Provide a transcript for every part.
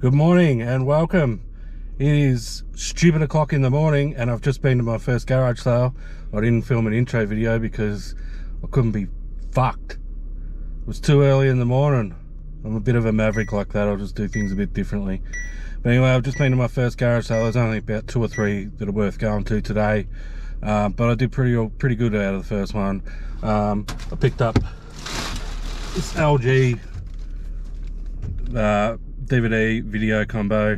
Good morning and welcome. It is stupid o'clock in the morning and I've just been to my first garage sale. I didn't film an intro video because I couldn't be fucked. It was too early in the morning. I'm a bit of a maverick like that. I'll just do things a bit differently. But anyway, I've just been to my first garage sale. There's only about 2 or 3 that are worth going to today. But I did pretty good out of the first one. I picked up this LG DVD video combo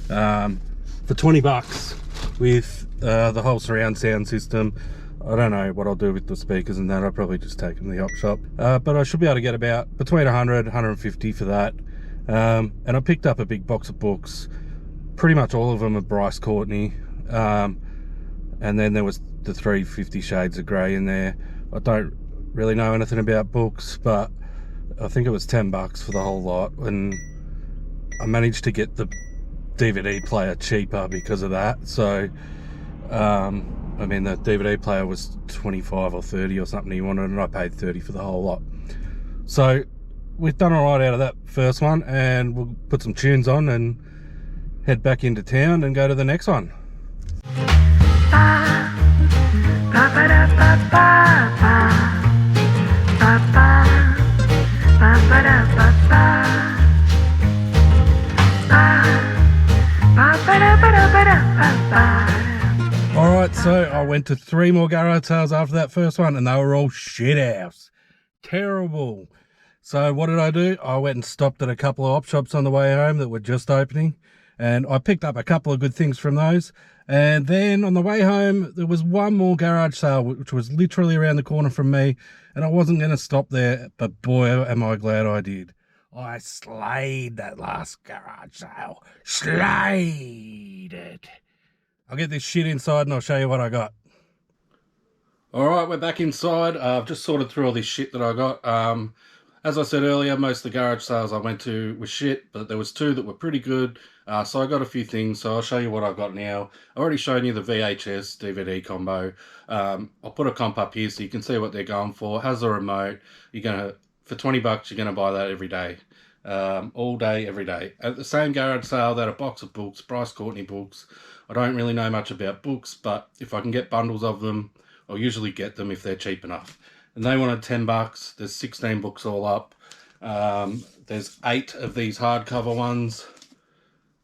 for 20 bucks with the whole surround sound system. I don't know what I'll do with the speakers and that. I'll probably just take them to the op shop, but I should be able to get about between 100 150 for that. And I picked up a big box of books. Pretty much all of them are Bryce Courtney, and then there was the 350 Shades of Grey in there. I don't really know anything about books, but I think it was 10 bucks for the whole lot, and I managed to get the DVD player cheaper because of that. So I mean, the DVD player was 25 or 30 or something he wanted, and I paid 30 for the whole lot. So we've done all right out of that first one, and we'll put some tunes on and head back into town and go to the next one. Alright, so I went to 3 more garage sales after that first one, and they were all shit house. Terrible. So what did I do? I went and stopped at a couple of op shops on the way home that were just opening, and I picked up a couple of good things from those. And then on the way home, there was one more garage sale, which was literally around the corner from me, and I wasn't going to stop there, but boy, am I glad I did. I slayed that last garage sale. Slayed it. I'll get this shit inside and I'll show you what I got. Alright, we're back inside. I've just sorted through all this shit that I got. As I said earlier, most of the garage sales I went to were shit, but there was 2 that were pretty good. So I got a few things, so I'll show you what I've got now. I've already shown you the VHS DVD combo. I'll put a comp up here so you can see what they're going for. It has a remote. For 20 bucks, you're going to buy that every day. All day, every day. At the same garage sale, they had a box of books, Bryce Courtney books. I don't really know much about books, but if I can get bundles of them, I'll usually get them if they're cheap enough. And they wanted 10 bucks. There's 16 books all up. There's 8 of these hardcover ones,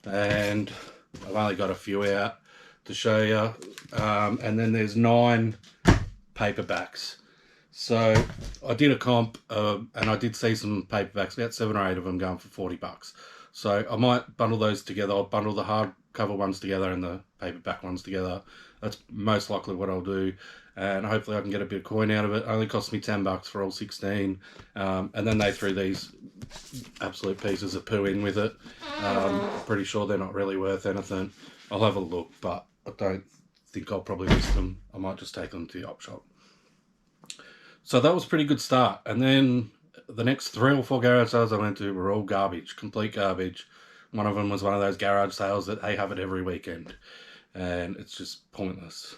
and I've only got a few out to show you. And then there's 9 paperbacks. So I did a comp, and I did see some paperbacks, about 7 or 8 of them going for 40 bucks. So I might bundle those together. I'll bundle the hardcover ones together and the paperback ones together. That's most likely what I'll do. And hopefully I can get a bit of coin out of it. It only cost me 10 bucks for all 16. And then they threw these absolute pieces of poo in with it. Pretty sure they're not really worth anything. I'll have a look, but I don't think I'll probably list them. I might just take them to the op shop. So that was a pretty good start. And then the next 3 or 4 garage sales I went to were all garbage, complete garbage. One of them was one of those garage sales that they have it every weekend, and it's just pointless.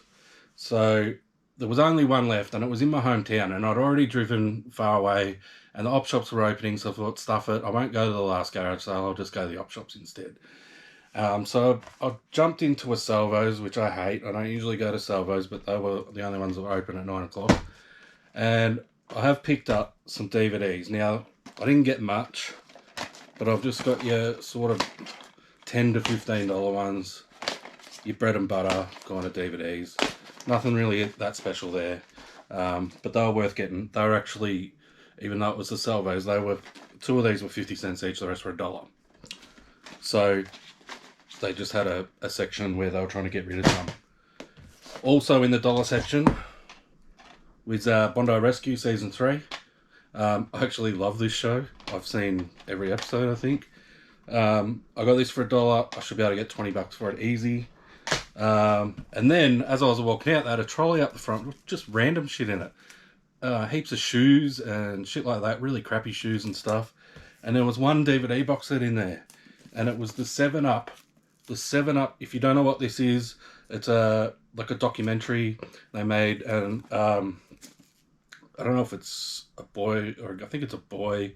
So there was only one left, and it was in my hometown, and I'd already driven far away, and the op shops were opening, so I thought, stuff it, I won't go to the last garage sale, I'll just go to the op shops instead. So I jumped into a Salvos, which I hate. I don't usually go to Salvos, but they were the only ones that were open at 9 o'clock. And I have picked up some DVDs. Now, I didn't get much, but I've just got your sort of $10 to $15 ones, your bread and butter kind of DVDs. Nothing really that special there, but they were worth getting. They were actually, even though it was the Salvos, 2 of these were 50 cents each, the rest were $1. So they just had a section where they were trying to get rid of some. Also in the dollar section was Bondi Rescue Season 3. I actually love this show. I've seen every episode, I think. I got this for $1. I should be able to get 20 bucks for it easy. And then, as I was walking out, they had a trolley up the front with just random shit in it. Heaps of shoes and shit like that, really crappy shoes and stuff. And there was one DVD box set in there, and it was the 7-Up. The 7-Up, if you don't know what this is, it's like a documentary they made, and I don't know if it's a boy, or I think it's a boy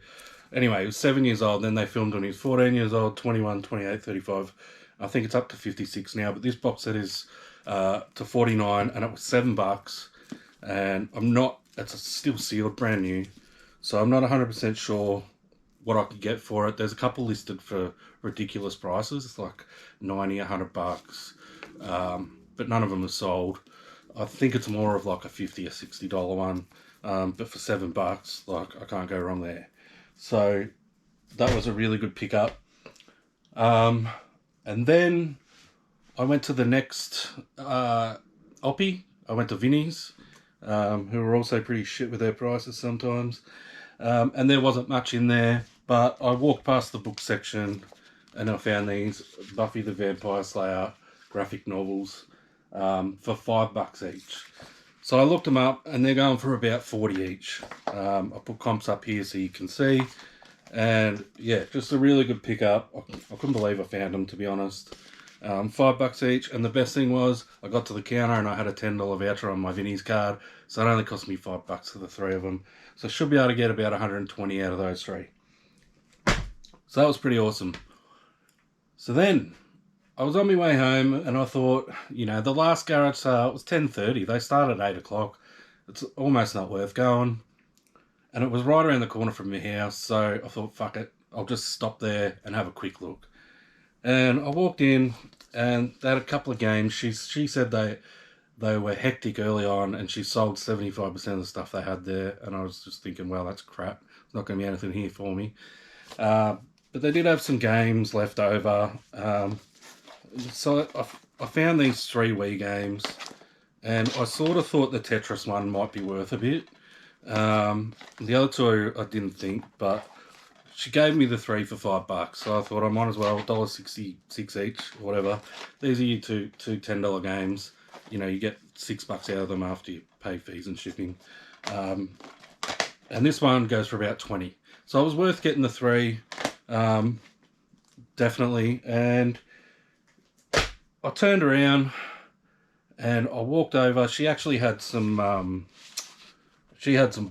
Anyway, he was 7 years old. Then they filmed when he was 14 years old, 21, 28, 35. I think it's up to 56 now. But this box set is to 49, and it was $7. And it's still sealed, brand new. So I'm not 100% sure what I could get for it. There's a couple listed for ridiculous prices. It's like 90, $100. But none of them are sold. I think it's more of like a $50 or $60 one. But for $7, like, I can't go wrong there. So that was a really good pickup. And then I went to the next Oppie. I went to Vinnie's, who were also pretty shit with their prices sometimes. And there wasn't much in there, but I walked past the book section and I found these Buffy the Vampire Slayer graphic novels for $5 each. So I looked them up and they're going for about 40 each. I put comps up here so you can see. And yeah, just a really good pickup. I couldn't believe I found them, to be honest. $5 each, and the best thing was I got to the counter and I had a $10 voucher on my Vinnie's card, so it only cost me $5 for the three of them. So I should be able to get about 120 out of those three. So that was pretty awesome. So then I was on my way home and I thought, you know, the last garage sale, it was 10:30. They started at 8 o'clock. It's almost not worth going. And it was right around the corner from my house, so I thought, fuck it, I'll just stop there and have a quick look. And I walked in and they had a couple of games. She said they were hectic early on and she sold 75% of the stuff they had there. And I was just thinking, well, that's crap. There's not going to be anything here for me. But they did have some games left over. So I found these 3 Wii games and I sort of thought the Tetris one might be worth a bit. The other 2 I didn't think, but she gave me the 3 for $5, so I thought I might as well, $1.66 each, or whatever. These are your two $10 games. You know, you get $6 out of them after you pay fees and shipping. And this one goes for about 20. So it was worth getting the 3, definitely. And I turned around and I walked over. She actually had some,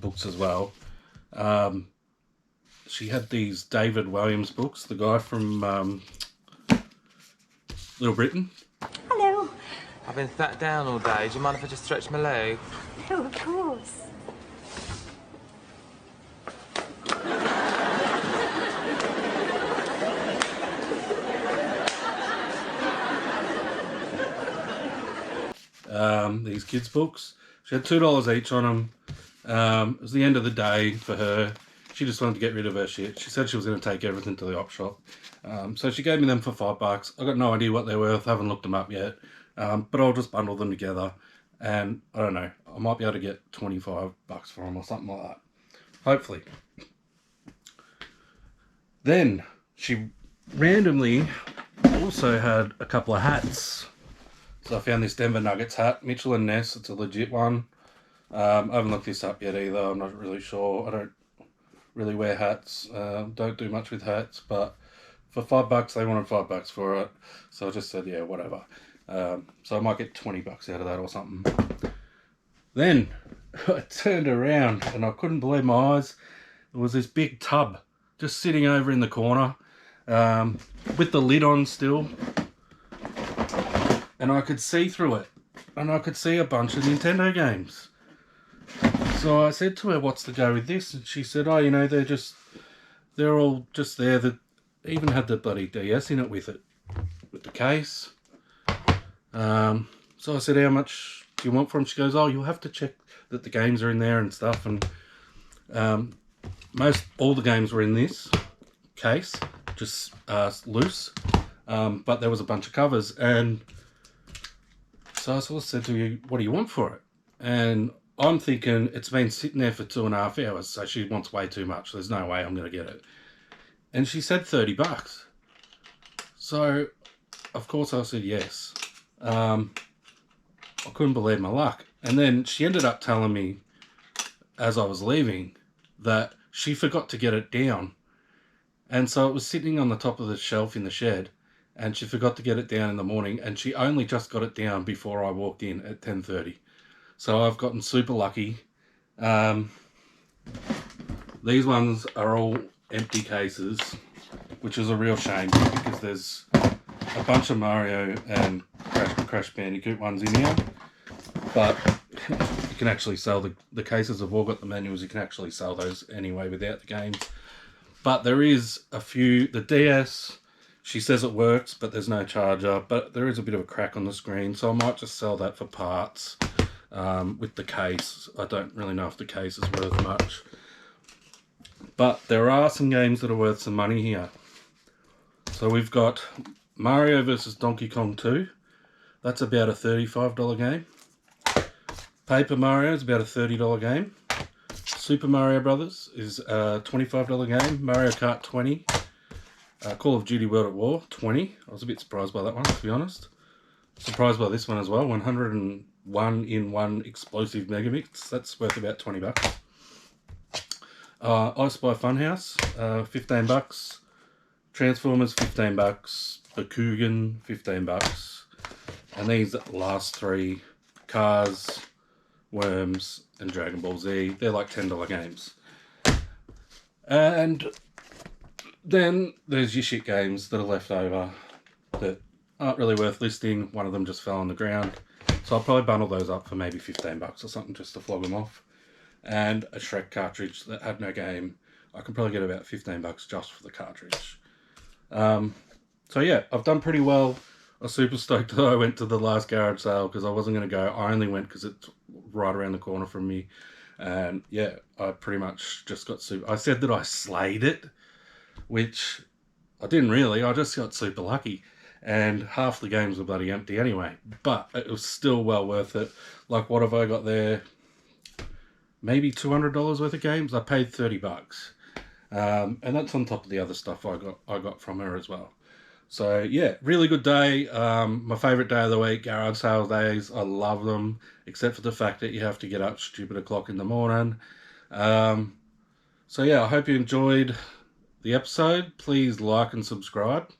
books as well. She had these David Williams books, the guy from Little Britain. Hello. I've been sat down all day. Do you mind if I just stretch my legs? Oh, of course. These kids' books. She had $2 each on them. It was the end of the day for her. She just wanted to get rid of her shit. She said she was going to take everything to the op shop. So she gave me them for $5. I got no idea what they're worth. I haven't looked them up yet. But I'll just bundle them together. And I don't know. I might be able to get $25 for them or something like that. Hopefully. Then she randomly also had a couple of hats. So I found this Denver Nuggets hat. Mitchell & Ness. It's a legit one. I haven't looked this up yet either. I'm not really sure. I don't really wear hats. Don't do much with hats, but for $5 they wanted $5 for it, so I just said yeah, whatever. So I might get $20 out of that or something. Then I turned around and I couldn't believe my eyes. There was this big tub just sitting over in the corner with the lid on still, and I could see through it and I could see a bunch of Nintendo games. So I said to her, what's the go with this? And she said, oh, you know, they're all just there. That even had the bloody DS in it with the case. So I said, how much do you want for them? She goes, oh, you'll have to check that the games are in there and stuff. And all the games were in this case, just loose. But there was a bunch of covers. And so I sort of said to her, what do you want for it? And I'm thinking it's been sitting there for 2.5 hours, so she wants way too much. There's no way I'm going to get it. And she said $30. So, of course, I said yes. I couldn't believe my luck. And then she ended up telling me, as I was leaving, that she forgot to get it down. And so it was sitting on the top of the shelf in the shed, and she forgot to get it down in the morning, and she only just got it down before I walked in at 10:30. So I've gotten super lucky. These ones are all empty cases, which is a real shame because there's a bunch of Mario and Crash Bandicoot ones in here, but you can actually sell the cases have all got the manuals. You can actually sell those anyway without the games. But there is a few. The DS, she says it works, but there's no charger. But there is a bit of a crack on the screen, so I might just sell that for parts with the case. I don't really know if the case is worth much. But there are some games that are worth some money here. So we've got Mario vs. Donkey Kong 2. That's about a $35 game. Paper Mario is about a $30 game. Super Mario Brothers is a $25 game. Mario Kart 20. Call of Duty World at War 20. I was a bit surprised by that one, to be honest. Surprised by this one as well. 101 in 1 explosive megamix. That's worth about $20. I Spy Funhouse, $15. Transformers, $15. Bakugan, $15. And these last three, Cars, Worms, and Dragon Ball Z, they're like $10 games. And then there's your shit games that are left over that aren't really worth listing. One of them just fell on the ground. So I'll probably bundle those up for maybe $15 or something just to flog them off. And a Shrek cartridge that had no game. I can probably get about $15 just for the cartridge. So yeah, I've done pretty well. I was super stoked that I went to the last garage sale because I wasn't going to go. I only went because it's right around the corner from me. And yeah, I pretty much just got super... I said that I slayed it, which I didn't really. I just got super lucky. And half the games were bloody empty anyway. But it was still well worth it. Like, what have I got there? Maybe $200 worth of games. I paid $30. And that's on top of the other stuff I got from her as well. So yeah, really good day. My favourite day of the week, garage sale days. I love them, except for the fact that you have to get up stupid o'clock in the morning. So yeah, I hope you enjoyed the episode. Please like and subscribe.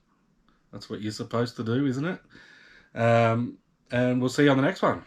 That's what you're supposed to do, isn't it? And we'll see you on the next one.